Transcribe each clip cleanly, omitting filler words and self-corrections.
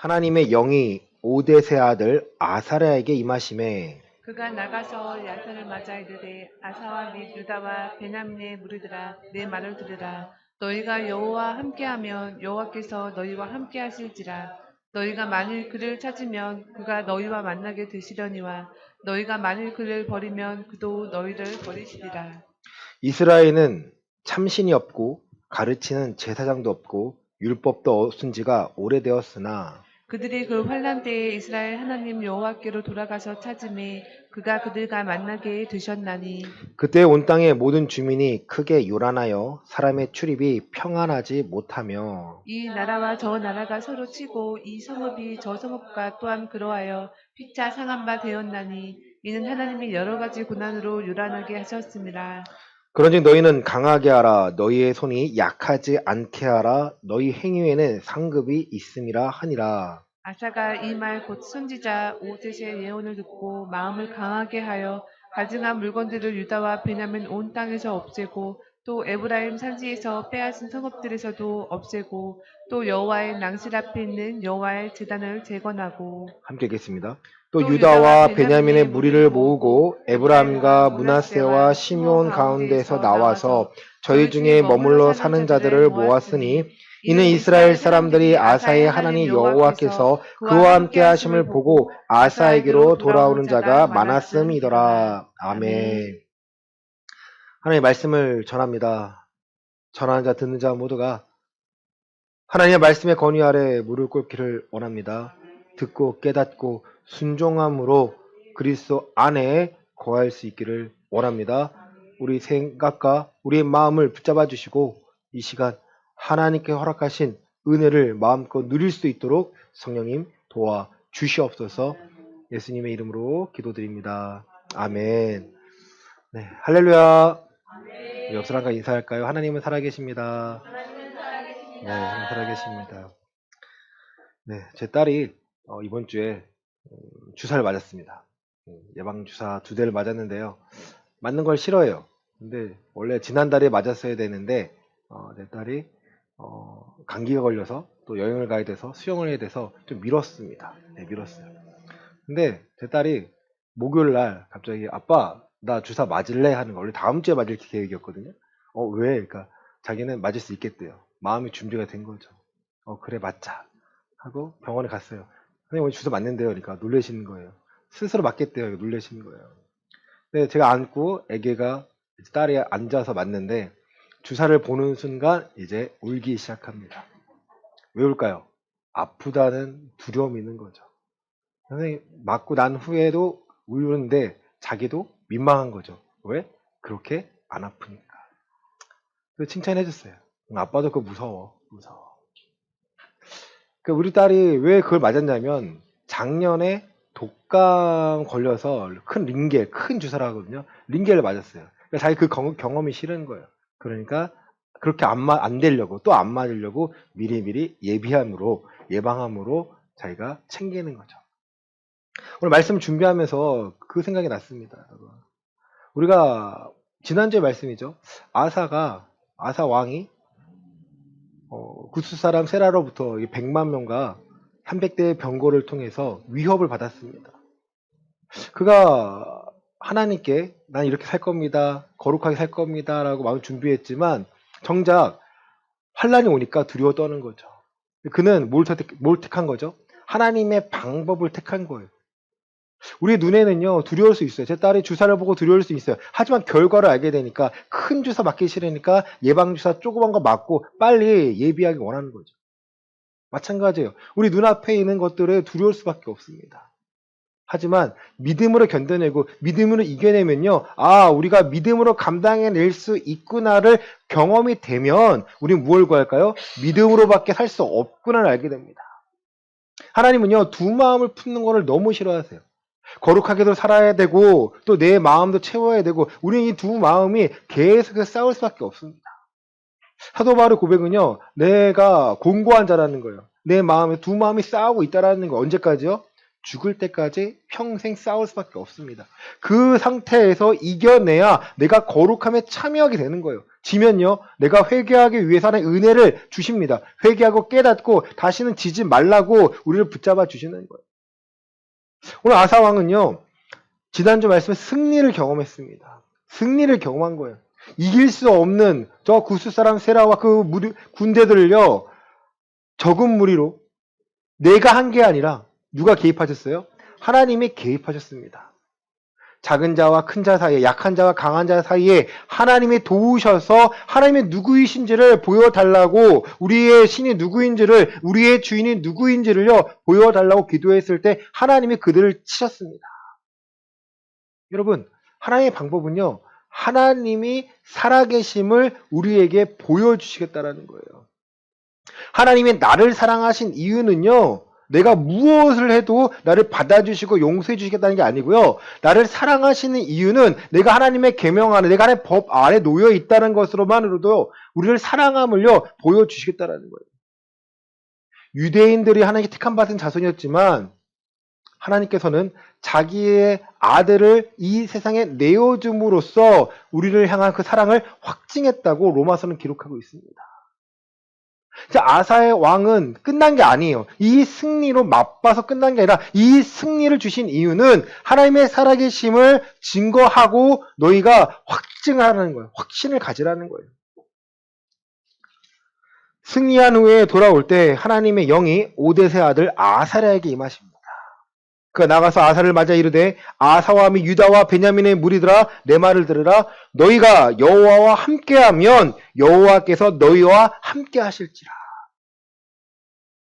하나님의 영이 오뎃의 아들 아사랴에게 임하심에 그가 나가서 야사를 맞아 이르되 아사와 및 유다와 베냐민의 무리들아 내 말을 들으라. 너희가 여호와와 함께하면 여호와께서 너희와 함께하실지라. 너희가 만일 그를 찾으면 그가 너희와 만나게 되시려니와 너희가 만일 그를 버리면 그도 너희를 버리시리라. 이스라엘은 참신이 없고 가르치는 제사장도 없고 율법도 없은 지가 오래되었으나 그들이 그 환난 때에 이스라엘 하나님 여호와께로 돌아가서 찾음에 그가 그들과 만나게 되셨나니 그때 온 땅의 모든 주민이 크게 요란하여 사람의 출입이 평안하지 못하며 이 나라와 저 나라가 서로 치고 이 성읍이 저 성읍과 또한 그러하여 피차 상한 바 되었나니 이는 하나님이 여러 가지 고난으로 요란하게 하셨습니다. 그런즉 너희는 강하게 하라 너희의 손이 약하지 않게 하라 너희 행위에는 상급이 있음이라 하니라. 아사가 이 말 곧 선지자 오셋의 예언을 듣고 마음을 강하게 하여 가증한 물건들을 유다와 베냐민 온 땅에서 없애고 또 에브라임 산지에서 빼앗은 성읍들에서도 없애고 또 여호와의 낭실 앞에 있는 여호와의 제단을 재건하고 함께 읽겠습니다. 또 또 유다와 베냐민의 무리를 모으고 에브라임과 므낫세와 시므온 가운데에서 나와서 저희 중에 머물러 사는 자들을 모았으니 이는 이스라엘 사람들이 아사의 하나님 여호와께서 그와 함께 하심을 보고 아사에게로 돌아오는 자가 많았음이더라. 아멘. 하나님의 말씀을 전합니다. 전하는 자 듣는 자 모두가 하나님의 말씀의 권위 아래 무릎 꿇기를 원합니다. 듣고 깨닫고 순종함으로 그리스도 안에 거할 수 있기를 원합니다. 우리 생각과 우리의 마음을 붙잡아 주시고 이 시간 하나님께 허락하신 은혜를 마음껏 누릴 수 있도록 성령님 도와 주시옵소서. 예수님의 이름으로 기도드립니다. 아멘. 네, 할렐루야. 옆 사람과 인사할까요? 하나님은 살아계십니다. 네, 하나님 살아계십니다. 네, 제 딸이 이번 주에 주사를 맞았습니다. 예방주사 2대를 맞았는데요. 맞는 걸 싫어해요. 근데 원래 지난달에 맞았어야 되는데 내 딸이 감기가 걸려서 또 여행을 가야 돼서 수영을 해야 돼서 좀 미뤘습니다. 네, 미뤘어요. 근데 제 딸이 목요일 날 갑자기 아빠 나 주사 맞을래? 하는 거 원래 다음 주에 맞을 계획이었거든요. 왜? 그러니까 자기는 맞을 수 있겠대요. 마음이 준비가 된 거죠. 그래 맞자 하고 병원에 갔어요. 선생님 오늘 주사 맞는데요. 그러니까 놀라시는 거예요. 스스로 맞겠대요. 놀라시는 거예요. 근데 제가 안고 애기가 딸이 앉아서 맞는데 주사를 보는 순간 이제 울기 시작합니다. 왜 울까요? 아프다는 두려움이 있는 거죠. 선생님 맞고 난 후에도 울는데 자기도 민망한 거죠. 왜? 그렇게 안 아프니까. 그래서 칭찬해 줬어요. 아빠도 그거 무서워. 우리 딸이 왜 그걸 맞았냐면 작년에 독감 걸려서 큰 링겔, 큰 주사를 하거든요. 링겔을 맞았어요. 그러니까 자기 그 경험이 싫은 거예요. 그러니까 그렇게 안 되려고 또 안 맞으려고 미리미리 예방함으로 자기가 챙기는 거죠. 오늘 말씀 준비하면서 그 생각이 났습니다. 우리가 지난주에 말씀이죠. 아사 왕이 구스 사람 세라로부터 100만 명과 300대의 병거를 통해서 위협을 받았습니다. 그가 하나님께 난 이렇게 살 겁니다. 거룩하게 살 겁니다. 라고 마음을 준비했지만 정작 환란이 오니까 두려워 떠는 거죠. 그는 뭘 택한 거죠? 하나님의 방법을 택한 거예요. 우리 눈에는요 두려울 수 있어요. 제 딸이 주사를 보고 두려울 수 있어요. 하지만 결과를 알게 되니까 큰 주사 맞기 싫으니까 예방주사 조그만 거 맞고 빨리 예비하기 원하는 거죠. 마찬가지예요. 우리 눈앞에 있는 것들에 두려울 수밖에 없습니다. 하지만 믿음으로 견뎌내고 믿음으로 이겨내면요. 우리가 믿음으로 감당해낼 수 있구나를 경험이 되면 우리는 무엇을 구할까요? 믿음으로밖에 살 수 없구나를 알게 됩니다. 하나님은요. 두 마음을 품는 것을 너무 싫어하세요. 거룩하게도 살아야 되고 또 내 마음도 채워야 되고 우리는 이 두 마음이 계속 싸울 수밖에 없습니다. 사도 바울의 고백은요. 내가 공고한 자라는 거예요. 내 마음에 두 마음이 싸우고 있다라는 거 언제까지요? 죽을 때까지 평생 싸울 수밖에 없습니다. 그 상태에서 이겨내야 내가 거룩함에 참여하게 되는 거예요. 지면요, 내가 회개하기 위해서 하나의 은혜를 주십니다. 회개하고 깨닫고 다시는 지지 말라고 우리를 붙잡아 주시는 거예요. 오늘 아사왕은요, 지난주 말씀에 승리를 경험했습니다. 승리를 경험한 거예요. 이길 수 없는 저 구스 사람 세라와 그 군대들을요, 적은 무리로 내가 한 게 아니라 누가 개입하셨어요? 하나님이 개입하셨습니다. 작은 자와 큰 자 사이에, 약한 자와 강한 자 사이에 하나님이 도우셔서 하나님의 누구이신지를 보여달라고, 우리의 신이 누구인지를, 우리의 주인이 누구인지를요 보여달라고 기도했을 때 하나님이 그들을 치셨습니다. 여러분, 하나님의 방법은요, 하나님이 살아계심을 우리에게 보여주시겠다라는 거예요. 하나님이 나를 사랑하신 이유는요, 내가 무엇을 해도 나를 받아주시고 용서해 주시겠다는 게 아니고요, 나를 사랑하시는 이유는 내가 하나님의 계명 안에, 내가 하나님의 법 아래 놓여 있다는 것으로만으로도 우리를 사랑함을요 보여주시겠다는 거예요. 유대인들이 하나님께 택함 받은 자손이었지만 하나님께서는 자기의 아들을 이 세상에 내어줌으로써 우리를 향한 그 사랑을 확증했다고 로마서는 기록하고 있습니다. 아사의 왕은 끝난 게 아니에요. 이 승리로 맛봐서 끝난 게 아니라 이 승리를 주신 이유는 하나님의 살아계심을 증거하고 너희가 확증하라는 거예요. 확신을 가지라는 거예요. 승리한 후에 돌아올 때 하나님의 영이 오뎃의 아들 아사랴에게 임하십니다. 그가 나가서 아사를 맞아 이르되 아사와 및 유다와 베냐민의 무리들아 내 말을 들으라. 너희가 여호와와 함께하면 여호와께서 너희와 함께 하실지라.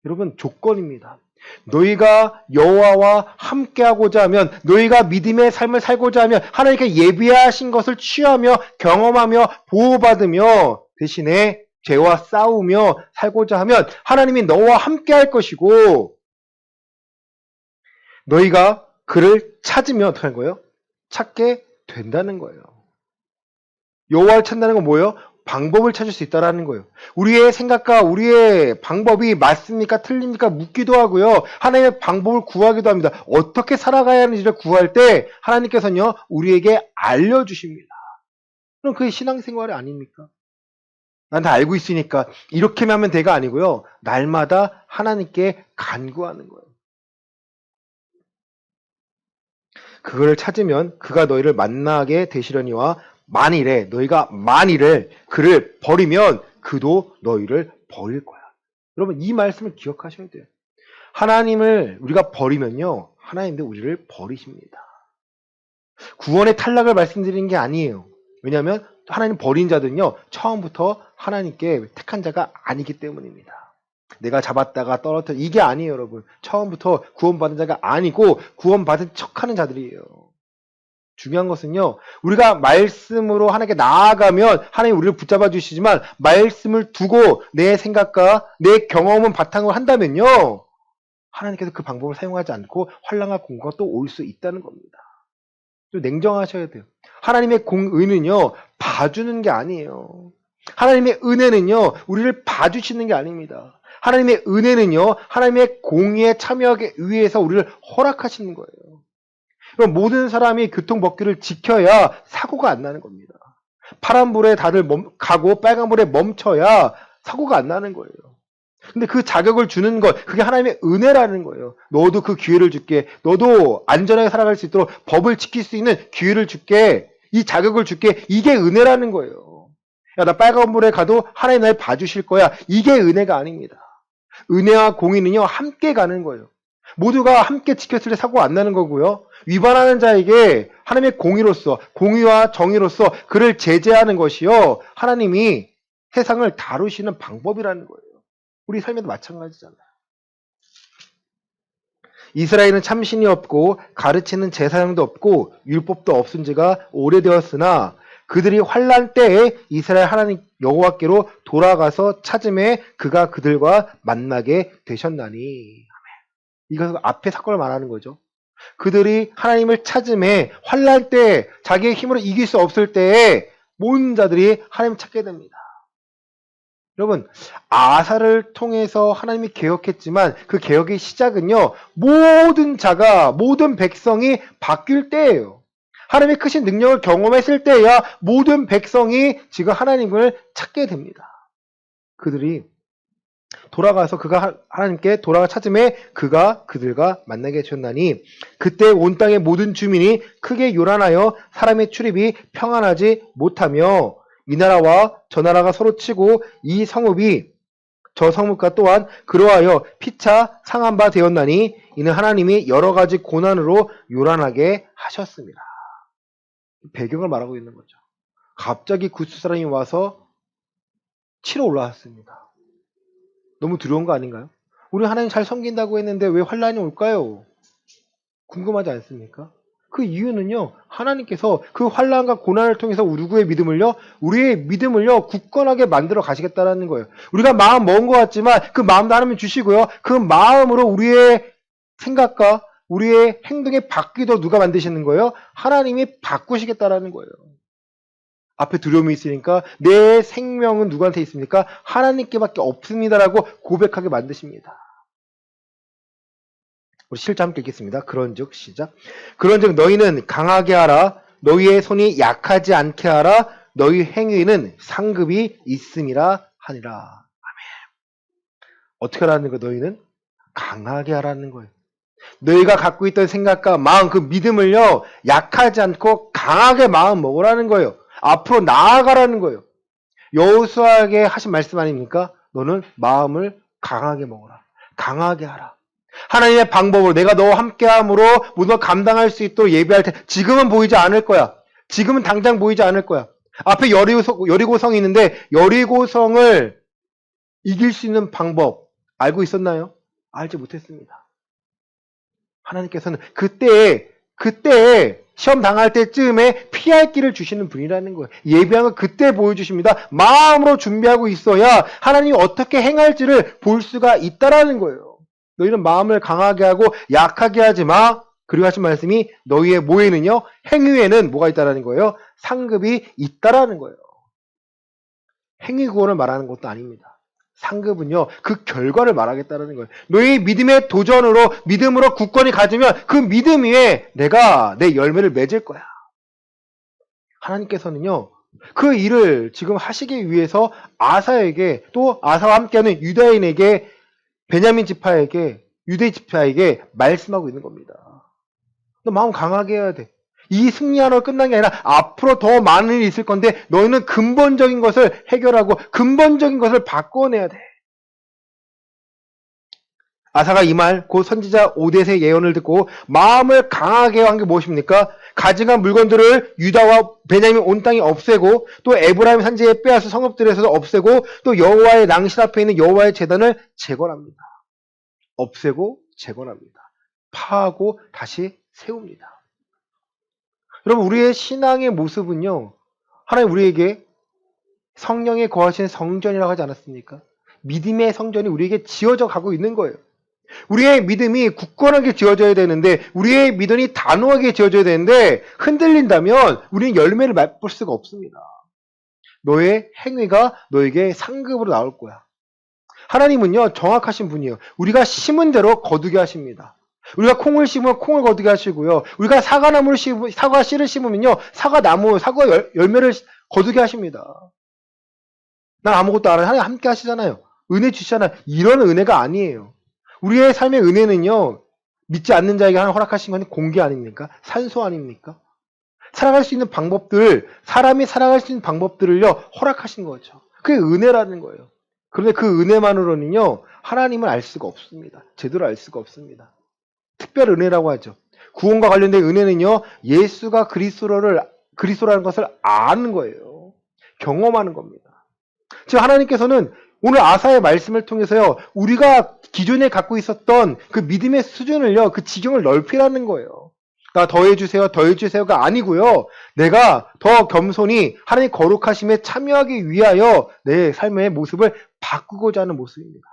여러분, 조건입니다. 너희가 여호와와 함께하고자 하면, 너희가 믿음의 삶을 살고자 하면, 하나님께 예비하신 것을 취하며 경험하며 보호받으며 대신에 죄와 싸우며 살고자 하면 하나님이 너와 함께할 것이고, 너희가 그를 찾으면 어떻게 하는 거예요? 찾게 된다는 거예요. 여호와를 찾는다는 건 뭐예요? 방법을 찾을 수 있다는 거예요. 우리의 생각과 우리의 방법이 맞습니까? 틀립니까? 묻기도 하고요. 하나님의 방법을 구하기도 합니다. 어떻게 살아가야 하는지를 구할 때 하나님께서는요, 우리에게 알려주십니다. 그럼 그게 신앙생활이 아닙니까? 난 다 알고 있으니까 이렇게만 하면 돼가 아니고요. 날마다 하나님께 간구하는 거예요. 그거를 찾으면 그가 너희를 만나게 되시려니와 만일에 너희가 그를 버리면 그도 너희를 버릴 거야. 여러분, 이 말씀을 기억하셔야 돼요. 하나님을 우리가 버리면요, 하나님도 우리를 버리십니다. 구원의 탈락을 말씀드리는 게 아니에요. 왜냐하면 하나님 버린 자들은요, 처음부터 하나님께 택한 자가 아니기 때문입니다. 내가 잡았다가 떨어뜨려, 이게 아니에요, 여러분. 처음부터 구원받은 자가 아니고 구원받은 척하는 자들이에요. 중요한 것은요, 우리가 말씀으로 하나님께 나아가면 하나님 우리를 붙잡아 주시지만, 말씀을 두고 내 생각과 내 경험은 바탕으로 한다면요, 하나님께서 그 방법을 사용하지 않고 환난과 공고가 또 올 수 있다는 겁니다. 좀 냉정하셔야 돼요. 하나님의 은은요, 봐주는 게 아니에요. 하나님의 은혜는요, 우리를 봐주시는 게 아닙니다. 하나님의 은혜는요, 하나님의 공의에 참여하기 위해서 우리를 허락하시는 거예요. 그럼 모든 사람이 교통법규를 지켜야 사고가 안 나는 겁니다. 파란불에 다들 가고 빨간불에 멈춰야 사고가 안 나는 거예요. 근데 그 자격을 주는 것, 그게 하나님의 은혜라는 거예요. 너도 그 기회를 줄게. 너도 안전하게 살아갈 수 있도록 법을 지킬 수 있는 기회를 줄게. 이 자격을 줄게. 이게 은혜라는 거예요. 야, 나 빨간불에 가도 하나님 날 봐주실 거야. 이게 은혜가 아닙니다. 은혜와 공의는요, 함께 가는 거예요. 모두가 함께 지켰을 때 사고가 안 나는 거고요. 위반하는 자에게 하나님의 공의와 정의로서 그를 제재하는 것이요, 하나님이 세상을 다루시는 방법이라는 거예요. 우리 삶에도 마찬가지잖아요. 이스라엘은 참신이 없고 가르치는 제사장도 없고 율법도 없은 지가 오래되었으나 그들이 환난 때에 이스라엘 하나님 여호와께로 돌아가서 찾음에 그가 그들과 만나게 되셨나니. 이것은 앞에 사건을 말하는 거죠. 그들이 하나님을 찾음에 환난 때 자기의 힘으로 이길 수 없을 때에 모든 자들이 하나님을 찾게 됩니다. 여러분, 아사를 통해서 하나님이 개혁했지만 그 개혁의 시작은요, 모든 자가, 모든 백성이 바뀔 때예요. 하나님의 크신 능력을 경험했을 때야 모든 백성이 지금 하나님을 찾게 됩니다. 그들이 돌아가서 하나님께 돌아가 찾음에 그가 그들과 만나게 되었나니 그때 온 땅의 모든 주민이 크게 요란하여 사람의 출입이 평안하지 못하며 이 나라와 저 나라가 서로 치고 이 성읍이 저 성읍과 또한 그러하여 피차 상한 바 되었나니 이는 하나님이 여러 가지 고난으로 요란하게 하셨습니다. 배경을 말하고 있는 거죠. 갑자기 구스 사람이 와서 치러 올라왔습니다. 너무 두려운 거 아닌가요? 우리 하나님 잘 섬긴다고 했는데 왜 환란이 올까요? 궁금하지 않습니까? 그 이유는요, 하나님께서 그 환란과 고난을 통해서 우리의 믿음을요, 굳건하게 만들어 가시겠다라는 거예요. 우리가 마음 먹은 것 같지만 그 마음도 하나님 주시고요, 그 마음으로 우리의 생각과 우리의 행동에 바뀌도록 누가 만드시는 거예요? 하나님이 바꾸시겠다라는 거예요. 앞에 두려움이 있으니까 내 생명은 누구한테 있습니까? 하나님께밖에 없습니다라고 고백하게 만드십니다. 우리 실제 함께 읽겠습니다. 그런즉 시작. 그런즉 너희는 강하게 하라. 너희의 손이 약하지 않게 하라. 너희 행위에는 상급이 있음이라 하니라. 아멘. 어떻게 하라는 거예요? 너희는 강하게 하라는 거예요. 너희가 갖고 있던 생각과 마음, 그 믿음을요, 약하지 않고 강하게 마음 먹으라는 거예요. 앞으로 나아가라는 거예요. 여호수아에게 하신 말씀 아닙니까? 너는 마음을 강하게 먹어라. 강하게 하라. 하나님의 방법으로 내가 너와 함께함으로 무엇을 감당할 수 있도록 예배할 때 지금은 보이지 않을 거야. 지금은 당장 보이지 않을 거야. 앞에 여리고성이 있는데 여리고성을 이길 수 있는 방법 알고 있었나요? 알지 못했습니다. 하나님께서는 그때 시험 당할 때쯤에 피할 길을 주시는 분이라는 거예요. 예배하는 걸 그때 보여주십니다. 마음으로 준비하고 있어야 하나님이 어떻게 행할지를 볼 수가 있다라는 거예요. 너희는 마음을 강하게 하고 약하게 하지 마. 그리고 하신 말씀이 너희의 모에는요, 행위에는 뭐가 있다라는 거예요? 상급이 있다라는 거예요. 행위 구원을 말하는 것도 아닙니다. 상급은요, 그 결과를 말하겠다는 거예요. 너희 믿음의 도전으로, 믿음으로 굳건히 가지면 그 믿음 위에 내가 내 열매를 맺을 거야. 하나님께서는요, 그 일을 지금 하시기 위해서 아사에게, 또 아사와 함께하는 유다인에게, 베냐민 지파에게, 유대 지파에게 말씀하고 있는 겁니다. 너 마음 강하게 해야 돼. 이 승리하러 끝난 게 아니라 앞으로 더 많은 일이 있을 건데 너희는 근본적인 것을 해결하고 근본적인 것을 바꿔내야 돼. 아사가 이 말, 곧 선지자 오뎃의 예언을 듣고 마음을 강하게 한 게 무엇입니까? 가증한 물건들을 유다와 베냐민 온 땅에 없애고 또 에브라임 산지에 빼앗은 성읍들에서도 없애고 또 여호와의 낭실 앞에 있는 여호와의 제단을 재건합니다. 없애고 재건합니다. 파하고 다시 세웁니다. 여러분, 우리의 신앙의 모습은요, 하나님 우리에게 성령에 거하신 성전이라고 하지 않았습니까? 믿음의 성전이 우리에게 지어져 가고 있는 거예요. 우리의 믿음이 굳건하게 지어져야 되는데, 우리의 믿음이 단호하게 지어져야 되는데, 흔들린다면 우리는 열매를 맛볼 수가 없습니다. 너의 행위가 너에게 상급으로 나올 거야. 하나님은요, 정확하신 분이에요. 우리가 심은 대로 거두게 하십니다. 우리가 콩을 심으면 콩을 거두게 하시고요. 우리가 사과 씨를 심으면요, 사과 열매를 거두게 하십니다. 난 아무것도 안 해. 하나님 함께 하시잖아요. 은혜 주시잖아요. 이런 은혜가 아니에요. 우리의 삶의 은혜는요, 믿지 않는 자에게 하나님 허락하신 건 공기 아닙니까? 산소 아닙니까? 살아갈 수 있는 방법들, 사람이 살아갈 수 있는 방법들을요, 허락하신 거죠. 그게 은혜라는 거예요. 그런데 그 은혜만으로는요, 하나님을 알 수가 없습니다. 제대로 알 수가 없습니다. 특별 은혜라고 하죠. 구원과 관련된 은혜는요, 예수가 그리스도라는 것을 아는 거예요. 경험하는 겁니다. 즉 하나님께서는 오늘 아사의 말씀을 통해서요, 우리가 기존에 갖고 있었던 그 믿음의 수준을요, 그 지경을 넓히라는 거예요. 나 더해주세요가 아니고요, 내가 더 겸손히 하나님의 거룩하심에 참여하기 위하여 내 삶의 모습을 바꾸고자 하는 모습입니다.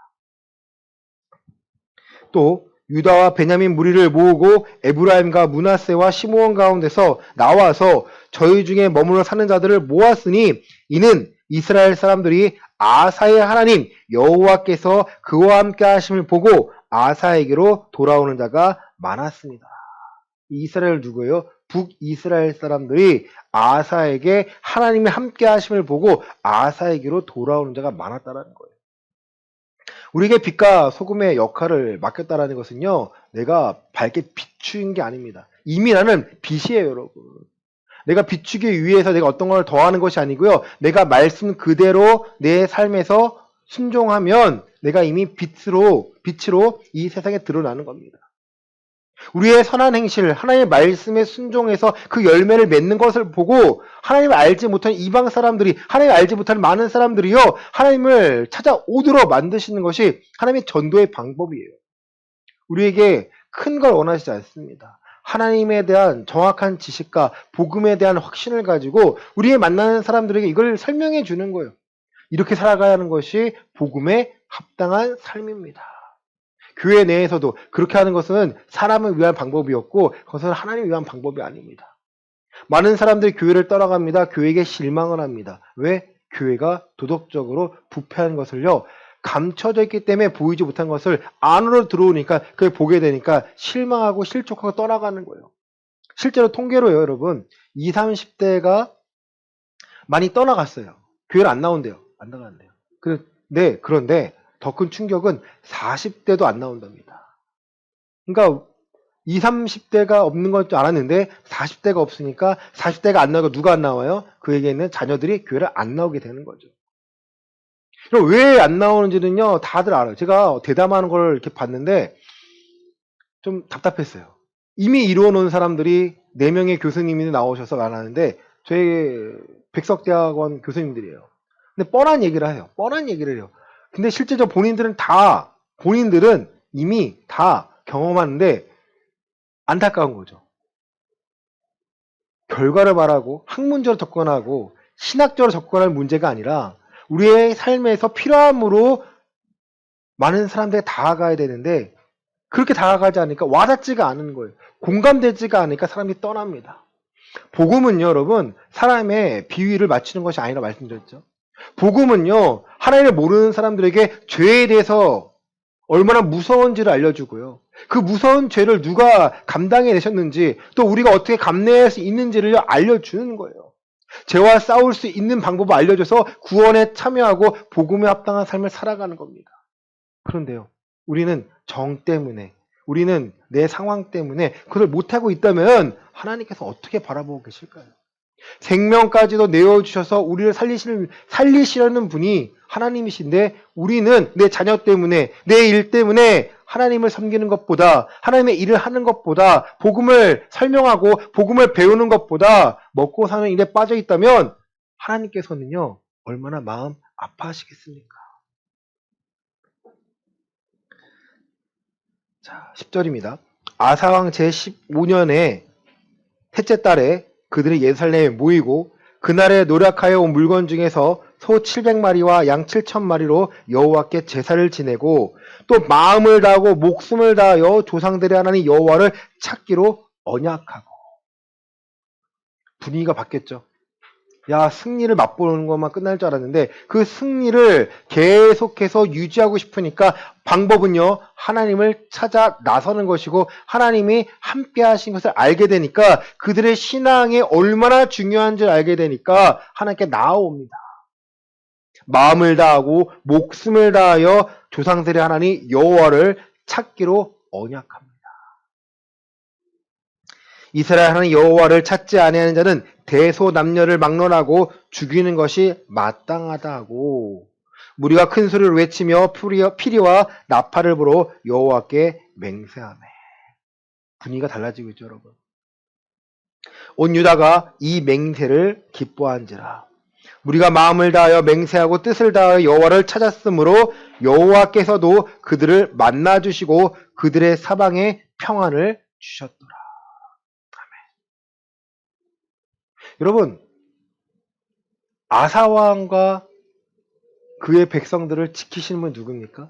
또 유다와 베냐민 무리를 모으고 에브라임과 므낫세와 시므온 가운데서 나와서 저희 중에 머물러 사는 자들을 모았으니 이는 이스라엘 사람들이 아사의 하나님 여호와께서 그와 함께 하심을 보고 아사에게로 돌아오는 자가 많았습니다. 이스라엘 누구예요? 북이스라엘 사람들이 아사에게 하나님의 함께 하심을 보고 아사에게로 돌아오는 자가 많았다는 거예요. 우리에게 빛과 소금의 역할을 맡겼다라는 것은요, 내가 밝게 비추는 게 아닙니다. 이미 나는 빛이에요, 여러분. 내가 비추기 위해서 내가 어떤 걸 더하는 것이 아니고요, 내가 말씀 그대로 내 삶에서 순종하면 내가 이미 빛으로 이 세상에 드러나는 겁니다. 우리의 선한 행실, 하나님의 말씀에 순종해서 그 열매를 맺는 것을 보고 하나님을 알지 못하는 이방 사람들이, 하나님을 알지 못하는 많은 사람들이요, 하나님을 찾아오도록 만드시는 것이 하나님의 전도의 방법이에요. 우리에게 큰 걸 원하시지 않습니다. 하나님에 대한 정확한 지식과 복음에 대한 확신을 가지고 우리의 만나는 사람들에게 이걸 설명해 주는 거예요. 이렇게 살아가야 하는 것이 복음에 합당한 삶입니다. 교회 내에서도 그렇게 하는 것은 사람을 위한 방법이었고 그것은 하나님을 위한 방법이 아닙니다. 많은 사람들이 교회를 떠나갑니다. 교회에게 실망을 합니다. 왜? 교회가 도덕적으로 부패한 것을요, 감춰져 있기 때문에 보이지 못한 것을 안으로 들어오니까 그걸 보게 되니까 실망하고 실족하고 떠나가는 거예요. 실제로 통계로요, 여러분, 20, 30대가 많이 떠나갔어요. 교회를 안 나온대요. 안 나간대요. 그런데 더 큰 충격은 40대도 안 나온답니다. 그러니까 20, 30대가 없는 건 줄 알았는데 40대가 없으니까 40대가 안 나오고 누가 안 나와요? 그에게는 자녀들이 교회를 안 나오게 되는 거죠. 그럼 왜 안 나오는지는요, 다들 알아요. 제가 대담하는 걸 이렇게 봤는데 좀 답답했어요. 이미 이루어 놓은 사람들이 4명의 교수님이 나오셔서 말하는데 저희 백석대학원 교수님들이에요. 근데 뻔한 얘기를 해요. 근데 실제적으로 본인들은 이미 다 경험하는데 안타까운 거죠. 결과를 말하고 학문적으로 접근하고 신학적으로 접근할 문제가 아니라 우리의 삶에서 필요함으로 많은 사람들이 다가가야 되는데 그렇게 다가가지 않으니까 와닿지가 않은 거예요. 공감되지가 않으니까 사람이 떠납니다. 복음은요, 여러분, 사람의 비위를 맞추는 것이 아니라 말씀드렸죠. 복음은요, 하나님을 모르는 사람들에게 죄에 대해서 얼마나 무서운지를 알려주고요. 그 무서운 죄를 누가 감당해 내셨는지, 또 우리가 어떻게 감내할 수 있는지를 알려주는 거예요. 죄와 싸울 수 있는 방법을 알려줘서 구원에 참여하고 복음에 합당한 삶을 살아가는 겁니다. 그런데요, 우리는 정 때문에, 우리는 내 상황 때문에 그걸 못하고 있다면 하나님께서 어떻게 바라보고 계실까요? 생명까지도 내어주셔서 우리를 살리시려는 분이 하나님이신데 우리는 내 자녀 때문에, 내 일 때문에 하나님을 섬기는 것보다, 하나님의 일을 하는 것보다, 복음을 설명하고 복음을 배우는 것보다 먹고 사는 일에 빠져 있다면 하나님께서는요, 얼마나 마음 아파하시겠습니까? 자, 10절입니다. 아사왕 제15년에 셋째 달에 그들이 예루살렘에 모이고 그날에 노력하여 온 물건 중에서 소 700마리와 양 7,000마리로 여호와께 제사를 지내고 또 마음을 다하고 목숨을 다하여 조상들의 하나님 여호와를 찾기로 언약하고. 분위기가 바뀌었죠. 야, 승리를 맛보는 것만 끝날 줄 알았는데 그 승리를 계속해서 유지하고 싶으니까 방법은요, 하나님을 찾아 나서는 것이고 하나님이 함께 하신 것을 알게 되니까 그들의 신앙이 얼마나 중요한지를 알게 되니까 하나님께 나아옵니다. 마음을 다하고 목숨을 다하여 조상들의 하나님 여호와를 찾기로 언약합니다. 이스라엘 하나님 여호와를 찾지 아니하는 자는 대소남녀를 막론하고 죽이는 것이 마땅하다 하고 무리가 큰 소리를 외치며 피리와 나팔을 불어 여호와께 맹세하매. 분위기가 달라지고 있죠, 여러분. 온 유다가 이 맹세를 기뻐한지라. 우리가 마음을 다하여 맹세하고 뜻을 다하여 여호와를 찾았으므로 여호와께서도 그들을 만나 주시고 그들의 사방에 평안을 주셨더라. 여러분, 아사왕과 그의 백성들을 지키시는 분 누굽니까?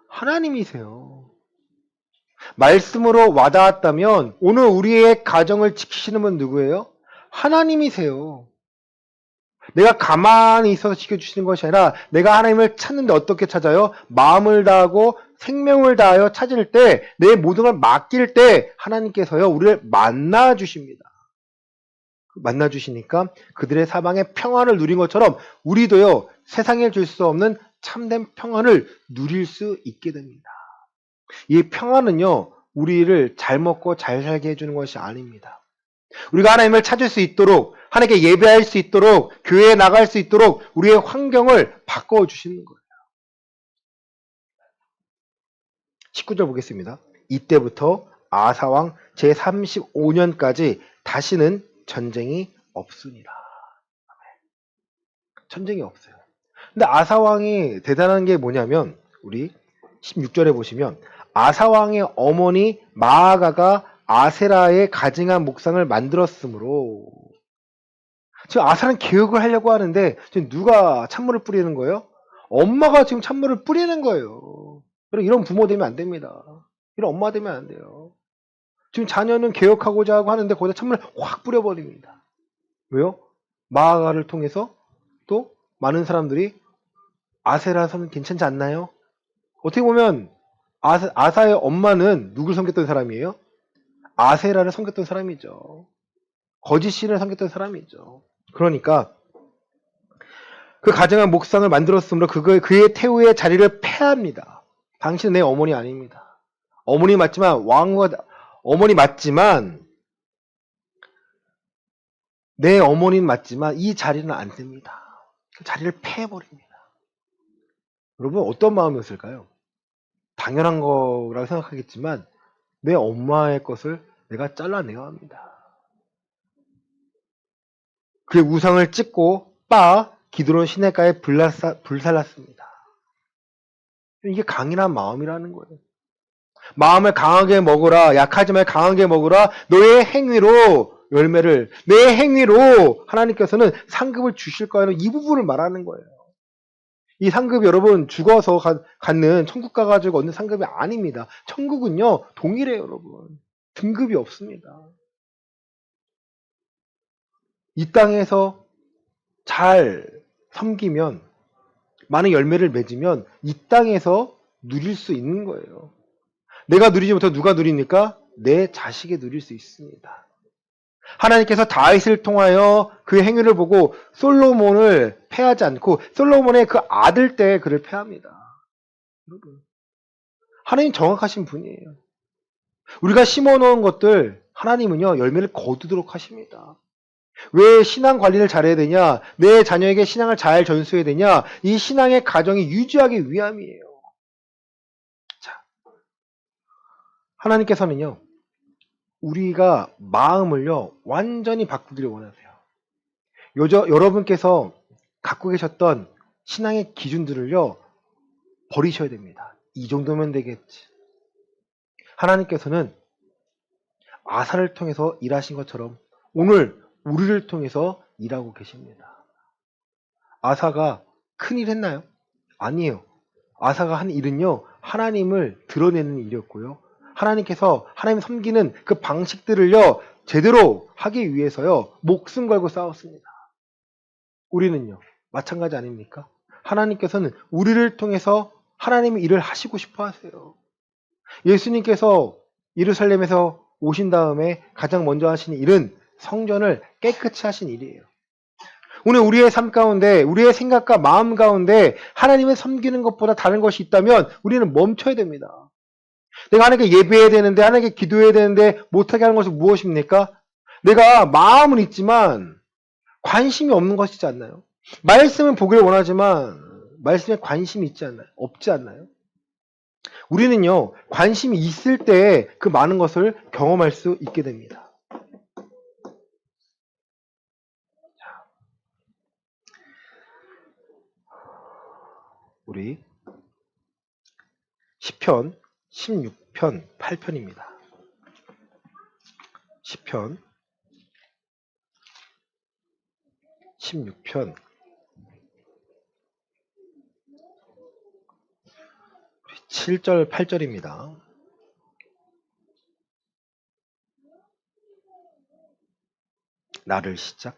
하나님이세요. 말씀으로 와닿았다면 오늘 우리의 가정을 지키시는 분 누구예요? 하나님이세요. 내가 가만히 있어서 지켜주시는 것이 아니라 내가 하나님을 찾는데 어떻게 찾아요? 마음을 다하고 생명을 다하여 찾을 때, 내 모든 걸 맡길 때 하나님께서요 우리를 만나 주십니다. 만나 주시니까 그들의 사방에 평안을 누린 것처럼 우리도요 세상에 줄 수 없는 참된 평안을 누릴 수 있게 됩니다. 이 평안은요 우리를 잘 먹고 잘 살게 해주는 것이 아닙니다. 우리가 하나님을 찾을 수 있도록, 하나님께 예배할 수 있도록, 교회에 나갈 수 있도록 우리의 환경을 바꿔주시는 거예요. 19절 보겠습니다. 이때부터 아사왕 제35년까지 다시는 전쟁이 없으니라. 전쟁이 없어요. 근데 아사왕이 대단한 게 뭐냐면, 우리 16절에 보시면 아사왕의 어머니 마아가가 아세라의 가증한 목상을 만들었으므로, 지금 아사는 개혁을 하려고 하는데 지금 누가 찬물을 뿌리는 거예요? 엄마가 지금 찬물을 뿌리는 거예요. 이런 부모 되면 안 됩니다. 이런 엄마 되면 안 돼요. 지금 자녀는 개혁하고자 하고 하는데 거기다 찬물을 확 뿌려버립니다. 왜요? 마아가를 통해서 또 많은 사람들이 아세라 섬은 괜찮지 않나요? 어떻게 보면 아사의 엄마는 누굴 섬겼던 사람이에요? 아세라를 섬겼던 사람이죠. 거짓 신을 섬겼던 사람이죠. 그러니까 그 가증한 목상을 만들었으므로 그의 태우의 자리를 폐합니다. 당신은 내 어머니 아닙니다. 어머니 맞지만 어머니 맞지만 내 어머니는 맞지만 이 자리는 안 됩니다. 그 자리를 폐해버립니다. 여러분 어떤 마음이었을까요? 당연한 거라고 생각하겠지만 내 엄마의 것을 내가 잘라내야 합니다. 그의 우상을 찍고 기드론 시내가에 불살랐습니다. 이게 강인한 마음이라는 거예요. 마음을 강하게 먹으라, 약하지만 강하게 먹으라. 너의 행위로 열매를, 내 행위로 하나님께서는 상급을 주실 거라는 이 부분을 말하는 거예요. 이 상급이 여러분 죽어서 갖는 천국 가가지고 얻는 상급이 아닙니다. 천국은요 동일해요 여러분. 등급이 없습니다. 이 땅에서 잘 섬기면, 많은 열매를 맺으면 이 땅에서 누릴 수 있는 거예요. 내가 누리지 못하고 누가 누립니까? 내 자식이 누릴 수 있습니다. 하나님께서 다윗을 통하여 그 행위를 보고 솔로몬을 패하지 않고 솔로몬의 그 아들 때 그를 패합니다. 여러분, 하나님 정확하신 분이에요. 우리가 심어놓은 것들 하나님은요 열매를 거두도록 하십니다. 왜 신앙 관리를 잘해야 되냐? 내 자녀에게 신앙을 잘 전수해야 되냐? 이 신앙의 가정이 유지하기 위함이에요. 자, 하나님께서는요 우리가 마음을요 완전히 바꾸기를 원하세요. 여러분께서 갖고 계셨던 신앙의 기준들을요 버리셔야 됩니다. 이 정도면 되겠지. 하나님께서는 아사를 통해서 일하신 것처럼 오늘 우리를 통해서 일하고 계십니다. 아사가 큰일 했나요? 아니에요. 아사가 한 일은요 하나님을 드러내는 일이었고요. 하나님께서 하나님 섬기는 그 방식들을요 제대로 하기 위해서요 목숨 걸고 싸웠습니다. 우리는요 마찬가지 아닙니까? 하나님께서는 우리를 통해서 하나님의 일을 하시고 싶어 하세요. 예수님께서 예루살렘에서 오신 다음에 가장 먼저 하신 일은 성전을 깨끗이 하신 일이에요. 오늘 우리의 삶 가운데, 우리의 생각과 마음 가운데 하나님을 섬기는 것보다 다른 것이 있다면 우리는 멈춰야 됩니다. 내가 하나님께 예배해야 되는데, 하나님께 기도해야 되는데 못하게 하는 것은 무엇입니까? 내가 마음은 있지만 관심이 없는 것이지 않나요? 말씀은 보기를 원하지만 말씀에 관심이 있지 않나요? 없지 않나요? 우리는요 관심이 있을 때 그 많은 것을 경험할 수 있게 됩니다. 우리 시편 16편 8편입니다. 시편 16편 7절 8절입니다. 나를 시작.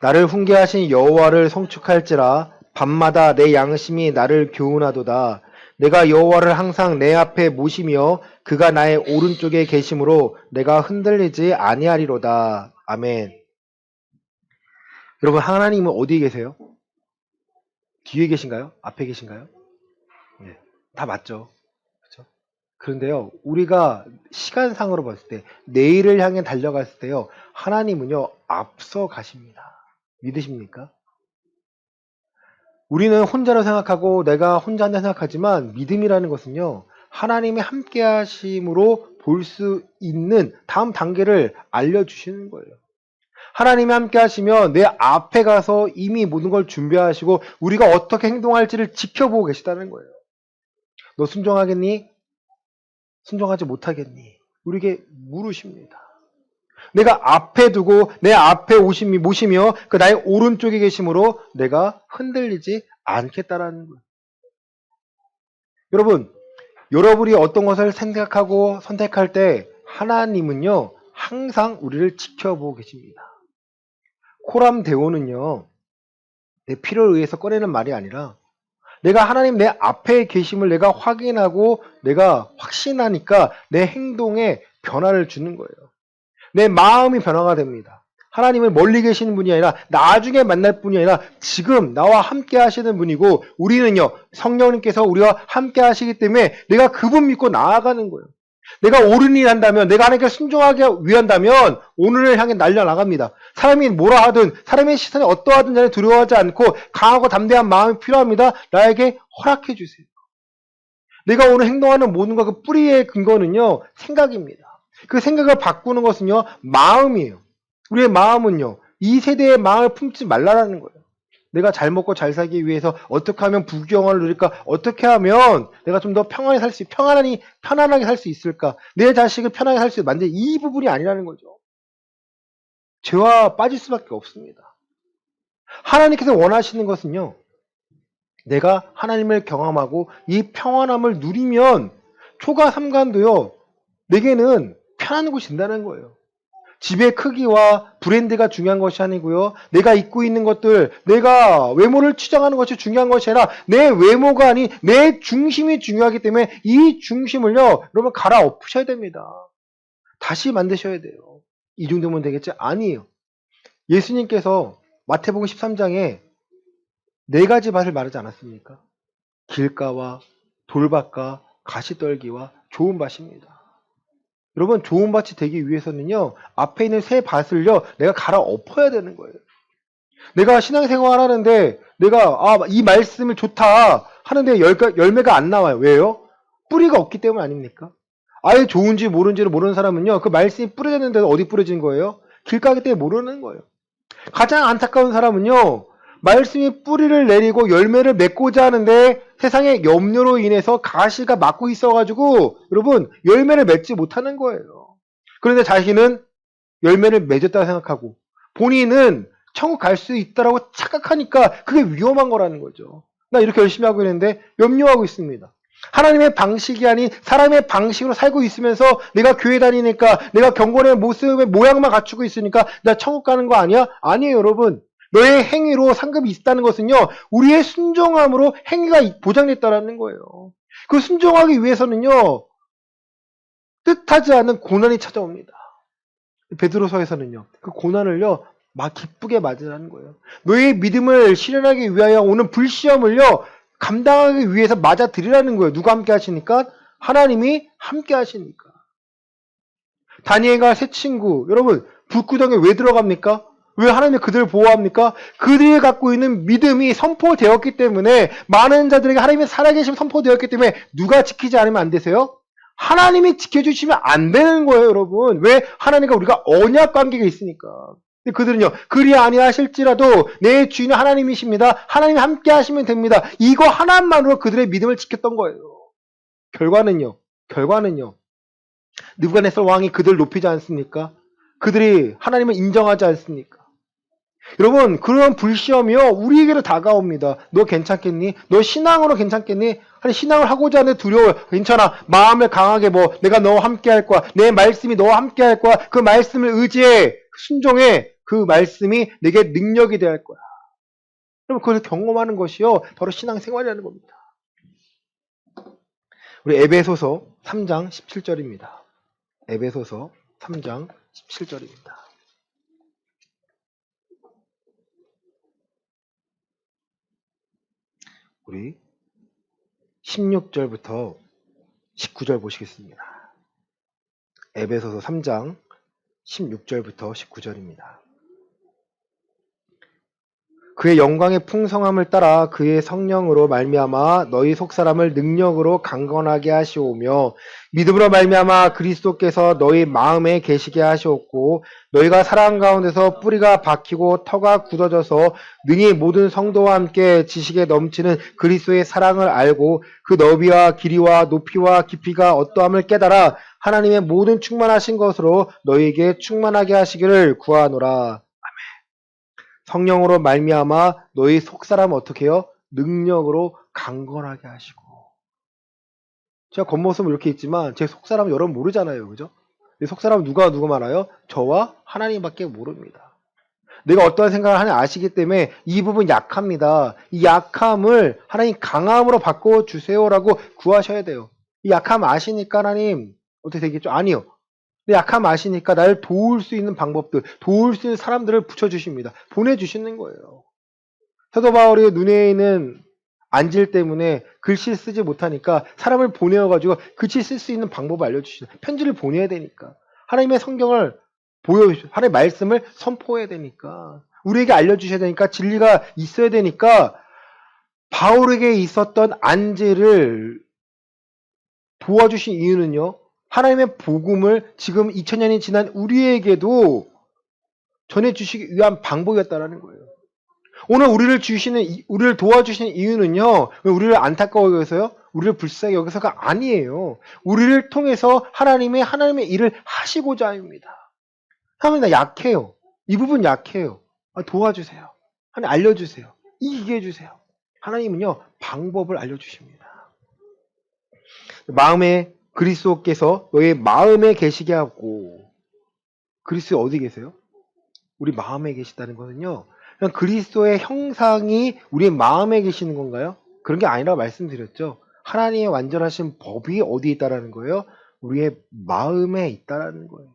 나를 훈계하신 여호와를 송축할지라 밤마다 내 양심이 나를 교훈하도다. 내가 여호와를 항상 내 앞에 모시며 그가 나의 오른쪽에 계심으로 내가 흔들리지 아니하리로다. 아멘. 여러분, 하나님은 어디에 계세요? 뒤에 계신가요? 앞에 계신가요? 네, 다 맞죠. 그렇죠? 그런데요, 우리가 시간상으로 봤을 때, 내일을 향해 달려갔을 때요, 하나님은요, 앞서 가십니다. 믿으십니까? 우리는 혼자로 생각하고 내가 혼자 한다 생각하지만 믿음이라는 것은요, 하나님의 함께 하심으로 볼 수 있는 다음 단계를 알려주시는 거예요. 하나님이 함께 하시면 내 앞에 가서 이미 모든 걸 준비하시고 우리가 어떻게 행동할지를 지켜보고 계시다는 거예요. 너 순종하겠니? 순종하지 못하겠니? 우리에게 물으십니다. 내가 앞에 두고 내 앞에 모시며 그 나의 오른쪽에 계심으로 내가 흔들리지 않겠다라는 거예요. 여러분이 어떤 것을 생각하고 선택할 때 하나님은요, 항상 우리를 지켜보고 계십니다. 코람 데오는요, 내 필요를 위해서 꺼내는 말이 아니라 내가 하나님 내 앞에 계심을 내가 확인하고 내가 확신하니까 내 행동에 변화를 주는 거예요. 내 마음이 변화가 됩니다. 하나님은 멀리 계시는 분이 아니라 나중에 만날 분이 아니라 지금 나와 함께 하시는 분이고 우리는요, 성령님께서 우리와 함께 하시기 때문에 내가 그분 믿고 나아가는 거예요. 내가 옳은 일 한다면, 내가 하나님께 순종하기 위한다면 오늘을 향해 날려나갑니다. 사람이 뭐라 하든, 사람의 시선이 어떠하든 간에 두려워하지 않고 강하고 담대한 마음이 필요합니다. 나에게 허락해 주세요. 내가 오늘 행동하는 모든 것 그 뿌리의 근거는요, 생각입니다. 그 생각을 바꾸는 것은요, 마음이에요. 우리의 마음은요, 이 세대의 마음을 품지 말라라는 거예요. 내가 잘 먹고 잘 살기 위해서 어떻게 하면 부귀영화를 누릴까? 어떻게 하면 내가 좀 더 편안하게 살 수 있을까? 내 자식을 편하게 살 수 만든 이 부분이 아니라는 거죠. 죄와 빠질 수밖에 없습니다. 하나님께서 원하시는 것은요, 내가 하나님을 경험하고 이 평안함을 누리면 초가 삼간도요, 내게는 편한 곳이 된다는 거예요. 집의 크기와 브랜드가 중요한 것이 아니고요. 내가 입고 있는 것들, 내가 외모를 치장하는 것이 중요한 것이 아니라 내 외모가 아닌 내 중심이 중요하기 때문에 이 중심을요, 여러분 갈아엎으셔야 됩니다. 다시 만드셔야 돼요. 이 정도면 되겠지? 아니에요. 예수님께서 마태복음 13장에 4가지 밭을 말하지 않았습니까? 길가와 돌밭과 가시떨기와 좋은 밭입니다. 여러분, 좋은 밭이 되기 위해서는요, 앞에 있는 새 밭을요, 내가 갈아엎어야 되는 거예요. 내가 신앙생활 하는데, 내가, 이 말씀을 좋다 하는데 열매가 안 나와요. 왜요? 뿌리가 없기 때문 아닙니까? 아예 좋은지 모르는지를 모르는 사람은요, 그 말씀이 뿌려졌는데 어디 뿌려진 거예요? 길가기 때문에 모르는 거예요. 가장 안타까운 사람은요, 말씀이 뿌리를 내리고 열매를 맺고자 하는데 세상의 염려로 인해서 가시가 막고 있어가지고 여러분 열매를 맺지 못하는 거예요. 그런데 자신은 열매를 맺었다고 생각하고 본인은 천국 갈 수 있다라고 착각하니까 그게 위험한 거라는 거죠. 나 이렇게 열심히 하고 있는데 염려하고 있습니다. 하나님의 방식이 아닌 사람의 방식으로 살고 있으면서 내가 교회 다니니까 내가 경건의 모습의 모양만 갖추고 있으니까 나 천국 가는 거 아니야? 아니에요, 여러분. 너의 행위로 상급이 있다는 것은요, 우리의 순종함으로 행위가 보장됐다는 거예요. 그 순종하기 위해서는요, 뜻하지 않은 고난이 찾아옵니다. 베드로서에서는요, 그 고난을요, 막 기쁘게 맞으라는 거예요. 너의 믿음을 실현하기 위하여 오는 불시험을요, 감당하기 위해서 맞아들이라는 거예요. 누가 함께 하시니까? 하나님이 함께 하시니까. 다니엘과 세 친구, 여러분, 불구덩이에 왜 들어갑니까? 왜 하나님이 그들을 보호합니까? 그들이 갖고 있는 믿음이 선포되었기 때문에 많은 자들에게 하나님의 살아계심 선포되었기 때문에 누가 지키지 않으면 안 되세요? 하나님이 지켜주시면 안 되는 거예요, 여러분. 왜? 하나님과 우리가 언약 관계가 있으니까. 근데 그들은요, 그리 아니하실지라도 내 주인은 하나님이십니다. 하나님이 함께 하시면 됩니다. 이거 하나만으로 그들의 믿음을 지켰던 거예요. 결과는요, 느부갓네살 왕이 그들을 높이지 않습니까? 그들이 하나님을 인정하지 않습니까? 여러분, 그런 불시험이요, 우리에게로 다가옵니다. 너 괜찮겠니? 너 신앙으로 괜찮겠니? 아니, 신앙을 하고자 하는데 두려워요. 괜찮아. 마음을 강하게 내가 너와 함께 할 거야. 내 말씀이 너와 함께 할 거야. 그 말씀을 의지해. 순종해. 그 말씀이 내게 능력이 되어야 할 거야. 그럼 그걸 경험하는 것이요, 바로 신앙생활이라는 겁니다. 우리 에베소서 3장 17절입니다. 에베소서 3장 17절입니다. 우리 16절부터 19절 보시겠습니다. 에베소서 3장 16절부터 19절입니다. 그의 영광의 풍성함을 따라 그의 성령으로 말미암아 너희 속사람을 능력으로 강건하게 하시오며 믿음으로 말미암아 그리스도께서 너희 마음에 계시게 하시었고 너희가 사랑 가운데서 뿌리가 박히고 터가 굳어져서 능히 모든 성도와 함께 지식에 넘치는 그리스도의 사랑을 알고 그 너비와 길이와 높이와 깊이가 어떠함을 깨달아 하나님의 모든 충만하신 것으로 너희에게 충만하게 하시기를 구하노라. 성령으로 말미암아 너희 속사람 어떻게 해요? 능력으로 강건하게 하시고. 제가 겉모습은 이렇게 있지만 제 속사람은 여러분 모르잖아요. 그죠? 내 속사람은 누가 알아요? 저와 하나님밖에 모릅니다. 내가 어떠한 생각을 하냐 아시기 때문에 이 부분 약합니다. 이 약함을 하나님 강함으로 바꿔주세요라고 구하셔야 돼요. 이 약함 아시니까 하나님 어떻게 되겠죠? 아니요. 약함 아시니까 나를 도울 수 있는 방법들, 도울 수 있는 사람들을 붙여주십니다. 보내주시는 거예요. 사도 바울이 눈에 있는 안질 때문에 글씨 쓰지 못하니까 사람을 보내어가지고 글씨 쓸 수 있는 방법을 알려주시죠. 편지를 보내야 되니까. 하나님의 성경을 보여주시죠. 하나님의 말씀을 선포해야 되니까. 우리에게 알려주셔야 되니까 진리가 있어야 되니까 바울에게 있었던 안질을 도와주신 이유는요. 하나님의 복음을 지금 2000년이 지난 우리에게도 전해주시기 위한 방법이었다라는 거예요. 오늘 우리를 도와주시는 이유는요, 우리를 안타까워 여기서요, 우리를 불쌍히 여기서가 아니에요. 우리를 통해서 하나님의 일을 하시고자 합니다. 하나님 나 약해요. 이 부분 약해요. 도와주세요. 하나님 알려주세요. 이기게 해주세요. 하나님은요, 방법을 알려주십니다. 마음에 그리스도께서 너의 마음에 계시게 하고, 그리스도 어디 계세요? 우리 마음에 계시다는 것은요, 그냥 그리스도의 형상이 우리 마음에 계시는 건가요? 그런 게 아니라고 말씀드렸죠. 하나님의 완전하신 법이 어디에 있다라는 거예요? 우리의 마음에 있다라는 거예요.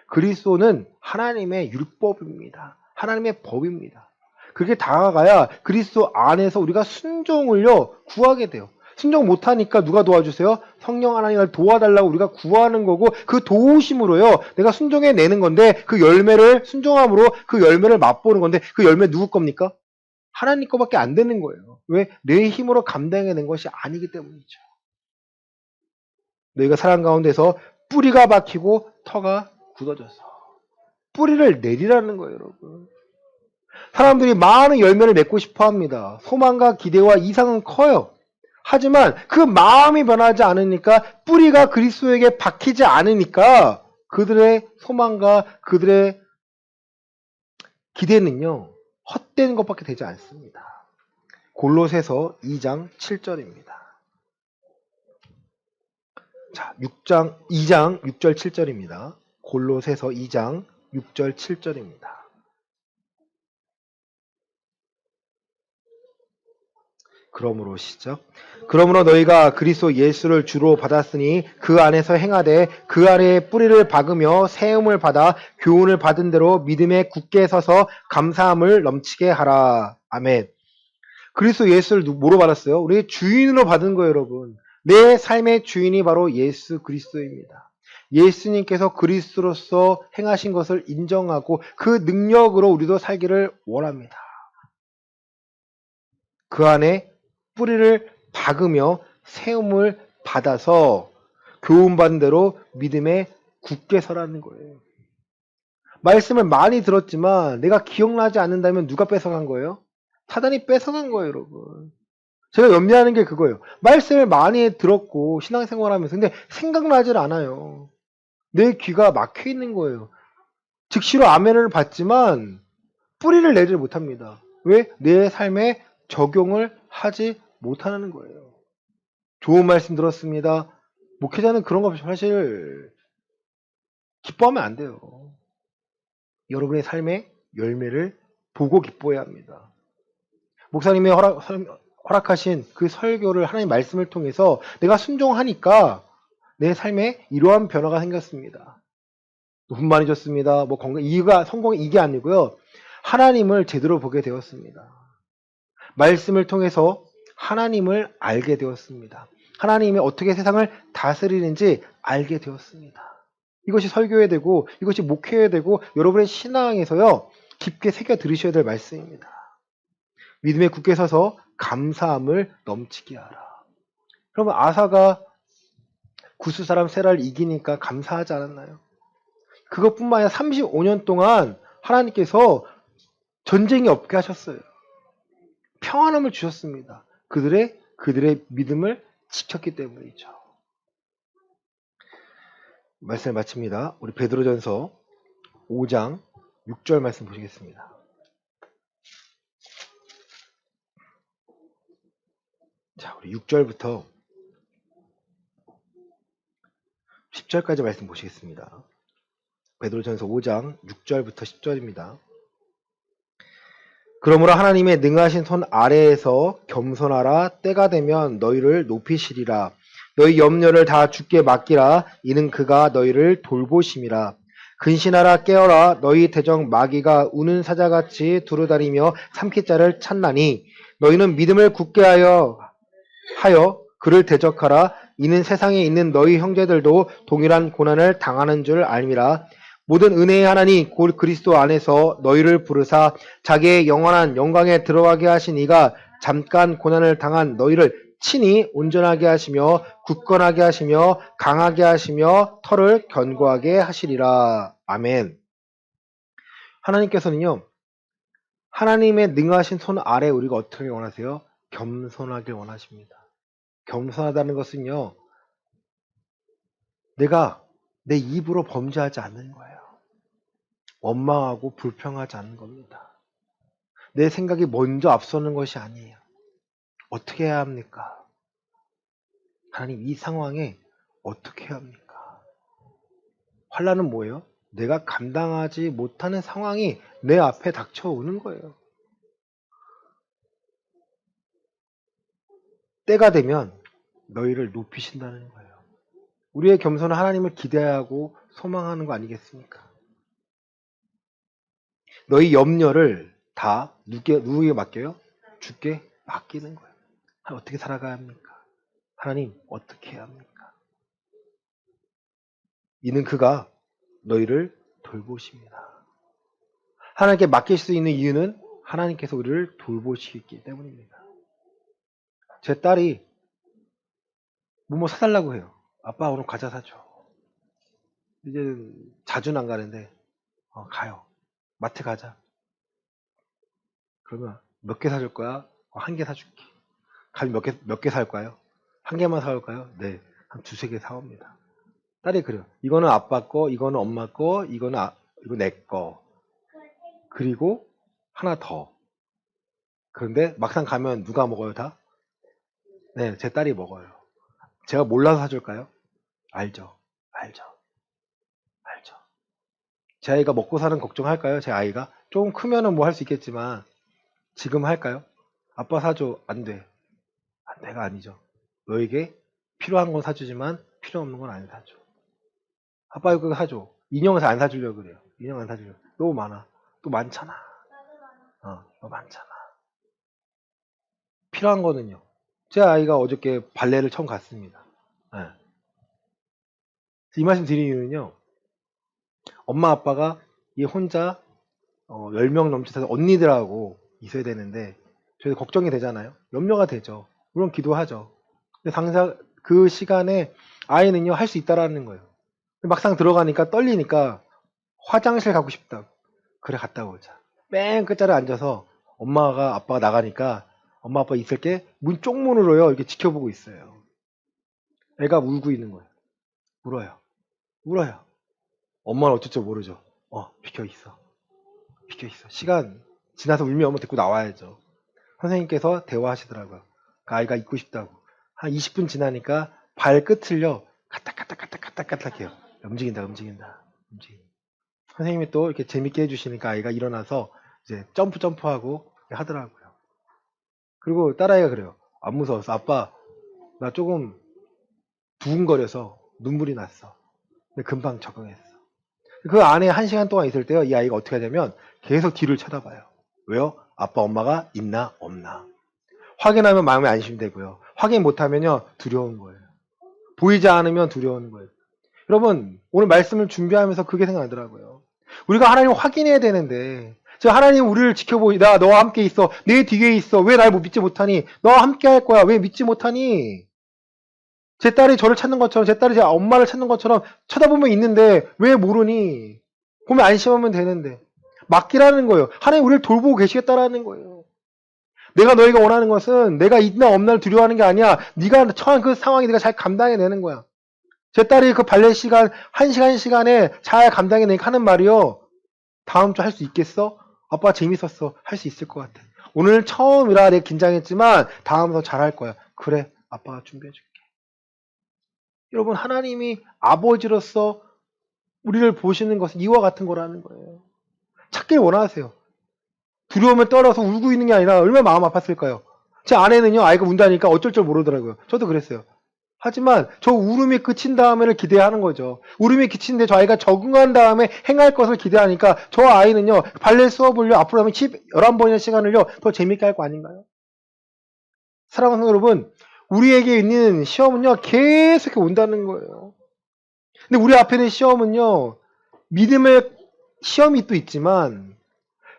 그리스도는 하나님의 율법입니다. 하나님의 법입니다. 그렇게 다가가야 그리스도 안에서 우리가 순종을요 구하게 돼요. 순종 못하니까 누가 도와주세요? 성령 하나님을 도와달라고 우리가 구하는 거고 그 도우심으로요 내가 순종해내는 건데 그 열매를 순종함으로 그 열매를 맛보는 건데 그 열매 누구 겁니까? 하나님 거밖에 안 되는 거예요. 왜? 내 힘으로 감당해낸 것이 아니기 때문이죠. 너희가 사랑 가운데서 뿌리가 박히고 터가 굳어져서 뿌리를 내리라는 거예요, 여러분. 사람들이 많은 열매를 맺고 싶어 합니다. 소망과 기대와 이상은 커요. 하지만 그 마음이 변하지 않으니까 뿌리가 그리스도에게 박히지 않으니까 그들의 소망과 그들의 기대는요, 헛된 것밖에 되지 않습니다. 골로새서 2장 7절입니다. 자, 2장 6절 7절입니다. 골로새서 2장 6절 7절입니다. 그러므로 시작. 그러므로 너희가 그리스도 예수를 주로 받았으니 그 안에서 행하되 그 아래에 뿌리를 박으며 세움을 받아 교훈을 받은 대로 믿음에 굳게 서서 감사함을 넘치게 하라. 아멘. 그리스도 예수를 뭐로 받았어요? 우리 주인으로 받은 거예요, 여러분. 내 삶의 주인이 바로 예수 그리스도입니다. 예수님께서 그리스도로서 행하신 것을 인정하고 그 능력으로 우리도 살기를 원합니다. 그 안에 뿌리를 박으며 세움을 받아서 교훈받은 대로 믿음에 굳게 서라는 거예요. 말씀을 많이 들었지만 내가 기억나지 않는다면 누가 뺏어간 거예요? 사단이 뺏어간 거예요, 여러분. 제가 염려하는 게 그거예요. 말씀을 많이 들었고 신앙생활하면서 근데 생각나질 않아요. 내 귀가 막혀 있는 거예요. 즉시로 아멘을 받지만 뿌리를 내질 못합니다. 왜? 내 삶에 적용을 하지 못하는 거예요. 좋은 말씀 들었습니다. 목회자는 그런 거 사실 기뻐하면 안 돼요. 여러분의 삶의 열매를 보고 기뻐해야 합니다. 목사님이 허락하신 그 설교를 하나님 말씀을 통해서 내가 순종하니까 내 삶에 이러한 변화가 생겼습니다. 돈 많이 줬습니다. 뭐 건강, 성공이 이게 아니고요. 하나님을 제대로 보게 되었습니다. 말씀을 통해서 하나님을 알게 되었습니다. 하나님이 어떻게 세상을 다스리는지 알게 되었습니다. 이것이 설교해야 되고 이것이 목회해야 되고 여러분의 신앙에서요 깊게 새겨 들으셔야 될 말씀입니다. 믿음에 굳게 서서 감사함을 넘치게 하라. 그러면 아사가 구스 사람 세라를 이기니까 감사하지 않았나요? 그것뿐만 아니라 35년 동안 하나님께서 전쟁이 없게 하셨어요. 평안함을 주셨습니다. 그들의 믿음을 지켰기 때문이죠. 말씀을 마칩니다. 우리 베드로전서 5장 6절 말씀 보시겠습니다. 자, 우리 6절부터 10절까지 말씀 보시겠습니다. 베드로전서 5장 6절부터 10절입니다. 그러므로 하나님의 능하신 손 아래에서 겸손하라. 때가 되면 너희를 높이시리라. 너희 염려를 다 주께 맡기라. 이는 그가 너희를 돌보심이라. 근신하라. 깨어라. 너희 대적 마귀가 우는 사자같이 두루다니며 삼킬 자를 찾나니 너희는 믿음을 굳게 하여 그를 대적하라. 이는 세상에 있는 너희 형제들도 동일한 고난을 당하는 줄 알미라. 모든 은혜의 하나님 곧 그리스도 안에서 너희를 부르사 자기의 영원한 영광에 들어가게 하신 이가 잠깐 고난을 당한 너희를 친히 온전하게 하시며 굳건하게 하시며 강하게 하시며 털을 견고하게 하시리라. 아멘. 하나님께서는요, 하나님의 능하신 손 아래 우리가 어떻게 원하세요? 겸손하게 원하십니다. 겸손하다는 것은요, 내가 내 입으로 범죄하지 않는 거예요. 원망하고 불평하지 않는 겁니다. 내 생각이 먼저 앞서는 것이 아니에요. 어떻게 해야 합니까? 하나님, 이 상황에 어떻게 해야 합니까? 환난은 뭐예요? 내가 감당하지 못하는 상황이 내 앞에 닥쳐오는 거예요. 때가 되면 너희를 높이신다는 거예요. 우리의 겸손은 하나님을 기대하고 소망하는 거 아니겠습니까? 너희 염려를 다 누구에게 맡겨요? 주께 맡기는 거예요. 어떻게 살아가야 합니까? 하나님, 어떻게 해야 합니까? 이는 그가 너희를 돌보십니다. 하나님께 맡길 수 있는 이유는 하나님께서 우리를 돌보시기 때문입니다. 제 딸이 뭐 사달라고 해요. 아빠 오늘 과자 사줘. 이제는 자주는 안 가는데 가요. 마트 가자. 그러면 몇 개 사줄 거야? 한 개 사줄게. 가면 몇 개 살 거예요? 한 개만 사올까요? 네. 한 두세 개 사옵니다. 딸이 그래요. 이거는 아빠 거, 이거는 엄마 거, 이거 내 거. 그리고 하나 더. 그런데 막상 가면 누가 먹어요, 다? 네, 제 딸이 먹어요. 제가 몰라서 사줄까요? 알죠. 알죠. 알죠. 제 아이가 먹고 사는 걱정할까요? 제 아이가? 조금 크면은 뭐 할 수 있겠지만 지금 할까요? 아빠 사줘. 안 돼. 안 돼가 아니죠. 너에게 필요한 건 사주지만 필요 없는 건 안 사줘. 아빠 이거 사줘. 인형을 안 사주려고 그래요. 인형 안 사주려고. 너무 많아. 또 많잖아. 너무 많잖아. 필요한 거는요. 제 아이가 어저께 발레를 처음 갔습니다. 네. 이 말씀 드리는 이유는요. 엄마 아빠가 얘 혼자 10명 넘쳐서 언니들하고 있어야 되는데 저희 걱정이 되잖아요. 염려가 되죠. 물론 기도하죠. 근데 당장 그 시간에 아이는요 할 수 있다라는 거예요. 막상 들어가니까 떨리니까 화장실 가고 싶다고. 그래 갔다 오자. 맨 끝자리에 앉아서 엄마가 아빠가 나가니까 엄마 아빠 있을게 문 쪽문으로요 이렇게 지켜보고 있어요. 애가 울고 있는 거예요. 울어요. 엄마는 어쩔 줄 모르죠. 비켜 있어. 시간 지나서 울면 엄마 데리고 나와야죠. 선생님께서 대화하시더라고요. 그 아이가 있고 싶다고. 한 20분 지나니까 발끝을요 까딱까딱까딱까딱 해요. 움직인다. 선생님이 또 이렇게 재밌게 해주시니까 아이가 일어나서 이제 점프하고 하더라고요. 그리고 딸아이가 그래요. 안 무서웠어. 아빠, 나 조금 두근거려서 눈물이 났어. 근데 금방 적응했어. 그 안에 1시간 동안 있을 때요, 이 아이가 어떻게 하냐면 계속 뒤를 쳐다봐요. 왜요? 아빠, 엄마가 있나 없나. 확인하면 마음이 안심되고요. 확인 못하면요, 두려운 거예요. 보이지 않으면 두려운 거예요. 여러분, 오늘 말씀을 준비하면서 그게 생각나더라고요. 우리가 하나님을 확인해야 되는데, 하나님 우리를 지켜보이다. 너와 함께 있어. 내 뒤에 있어. 왜 날 믿지 못하니? 너와 함께 할 거야. 왜 믿지 못하니? 제 딸이 저를 찾는 것처럼, 제 딸이 제 엄마를 찾는 것처럼 쳐다보면 있는데 왜 모르니? 보면 안심하면 되는데. 맡기라는 거예요. 하나님 우리를 돌보고 계시겠다라는 거예요. 내가 너희가 원하는 것은 내가 있나 없나를 두려워하는 게 아니야. 네가 처한 그 상황이 네가 잘 감당해내는 거야. 제 딸이 그 발레 시간 1시간에 잘 감당해내니까 하는 말이요. 다음 주 할 수 있겠어? 아빠 재밌었어. 할 수 있을 것 같아. 오늘 처음이라 내가 긴장했지만 다음 더 잘할 거야. 그래, 아빠가 준비해줄게. 여러분, 하나님이 아버지로서 우리를 보시는 것은 이와 같은 거라는 거예요. 찾길 원하세요. 두려움에 떨어서 울고 있는 게 아니라 얼마나 마음 아팠을까요? 제 아내는요, 아이가 운다니까 어쩔 줄 모르더라고요. 저도 그랬어요. 하지만 저 울음이 그친 다음에를 기대하는 거죠. 울음이 그친데 저 아이가 적응한 다음에 행할 것을 기대하니까 저 아이는요, 발레 수업을요, 앞으로 하면 11번이나 시간을요, 더 재밌게 할 거 아닌가요? 사랑하는 여러분, 우리에게 있는 시험은요, 계속 온다는 거예요. 근데 우리 앞에 있는 시험은요, 믿음의 시험이 또 있지만,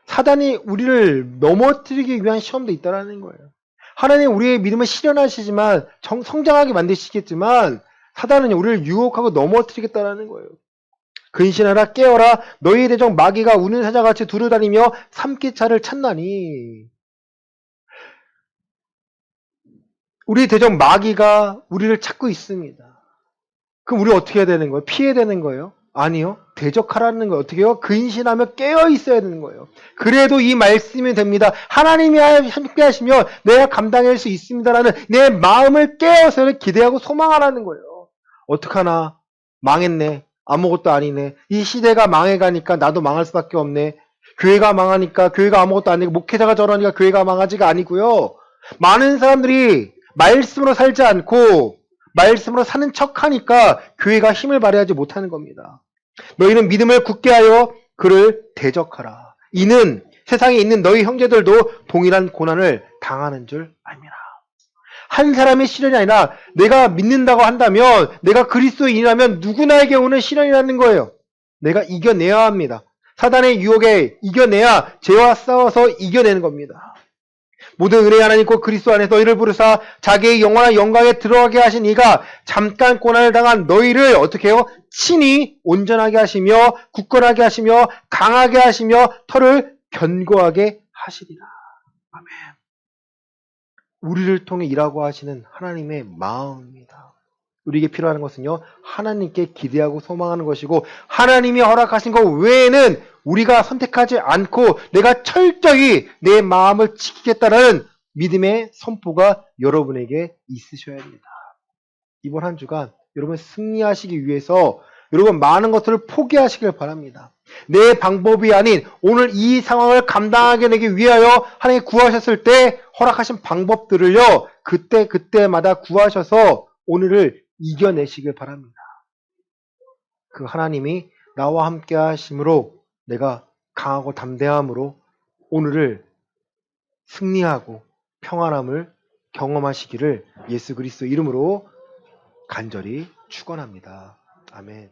사단이 우리를 넘어뜨리기 위한 시험도 있다는 거예요. 하나님 우리의 믿음을 실현하시지만 성장하게 만드시겠지만 사단은 우리를 유혹하고 넘어뜨리겠다는 거예요. 근신하라 깨어라 너희의 대적 마귀가 우는 사자같이 두루다니며 삼키차를 찾나니. 우리 대적 마귀가 우리를 찾고 있습니다. 그럼 우리 어떻게 해야 되는 거예요? 피해야 되는 거예요? 아니요. 대적하라는 거예요. 어떻게 해요? 근신하며 깨어 있어야 되는 거예요. 그래도 이 말씀이 됩니다. 하나님이 함께 하시면 내가 감당할 수 있습니다라는 내 마음을 깨어서 기대하고 소망하라는 거예요. 어떡하나? 망했네. 아무것도 아니네. 이 시대가 망해가니까 나도 망할 수밖에 없네. 교회가 망하니까 교회가 아무것도 아니고 목회자가 저러니까 교회가 망하지가 아니고요. 많은 사람들이 말씀으로 살지 않고 말씀으로 사는 척하니까 교회가 힘을 발휘하지 못하는 겁니다. 너희는 믿음을 굳게 하여 그를 대적하라. 이는 세상에 있는 너희 형제들도 동일한 고난을 당하는 줄 알미라. 한 사람의 시련이 아니라 내가 믿는다고 한다면 내가 그리스도인이라면 누구나에게 오는 시련이라는 거예요. 내가 이겨내야 합니다. 사단의 유혹에 이겨내야 죄와 싸워서 이겨내는 겁니다. 모든 은혜 하나님 곧 그리스도 안에서 너희를 부르사 자기의 영원한 영광에 들어가게 하신 이가 잠깐 고난을 당한 너희를 어떻게 해요? 친히 온전하게 하시며 굳건하게 하시며 강하게 하시며 터를 견고하게 하시리라. 아멘. 우리를 통해 일하고 하시는 하나님의 마음입니다. 우리에게 필요한 것은요, 하나님께 기대하고 소망하는 것이고 하나님이 허락하신 것 외에는 우리가 선택하지 않고 내가 철저히 내 마음을 지키겠다는 믿음의 선포가 여러분에게 있으셔야 합니다. 이번 한 주간 여러분 승리하시기 위해서 여러분 많은 것들을 포기하시길 바랍니다. 내 방법이 아닌 오늘 이 상황을 감당하게 되기 위하여 하나님이 구하셨을 때 허락하신 방법들을요, 그때마다 구하셔서 오늘을 이겨내시길 바랍니다. 그 하나님이 나와 함께 하심으로 내가 강하고 담대함으로 오늘을 승리하고 평안함을 경험하시기를 예수 그리스도 이름으로 간절히 축원합니다. 아멘.